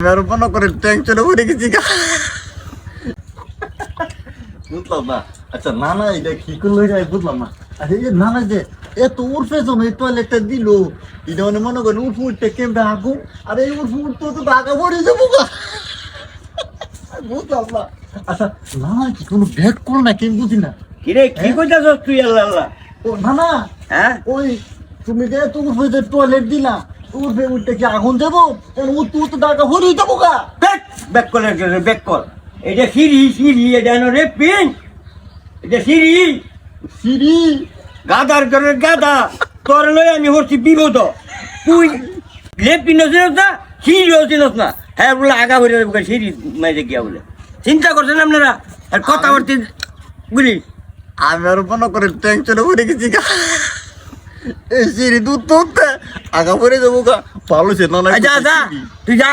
আমি মনে করে ট্যাঙ্ক চলে পড়ে গেছি বুঝলাম না। আচ্ছা না না এটা কি করলো এটা বুঝলাম না। আরে না না যে এত উঠবে জন্য এই টয়লেটটা দিল এটা মানে মনে করেন উঠতে কেমবে আগুন আর এই উঠতে তো ঢাকা পড়ে যাবো বুঝলাম না। আচ্ছা না না কি কোনো ব্যাগ করো না কেউ বুঝি না। কিরে কি কইতাছ তুই আল্লাহ আল্লাহ? ও না না হ্যাঁ ওই তুমি যে তো উঠবে যে টয়লেট দিলা উঠবে উঠতে কি আগুন দেবো উঠতে ঢাকা পড়ে যাবো গা। ব্যাক করে ব্যাক কর। এটা সিঁড়ি এটা রে পিন, এটা সিঁড়ি সিঁড়ি গাদার করে গাদা তোর লই আমি হচ্ছি বিপদ। তুই লেপিন চিনস না, সিঁড়িও চিনস না। হ্যাঁ বলে আগা ভরে সিঁড়ি মাইরে গিয়া বলে চিন্তা করছেন আপনারা আর কথা বলতে বুঝলি। আমি আর মনে করে ট্যাঙ্ক চলে পড়ে গেছি এই সিঁড়ি দুধ তো আগা পড়ে যাবো গা ভালো সে না যা যা তুই যা।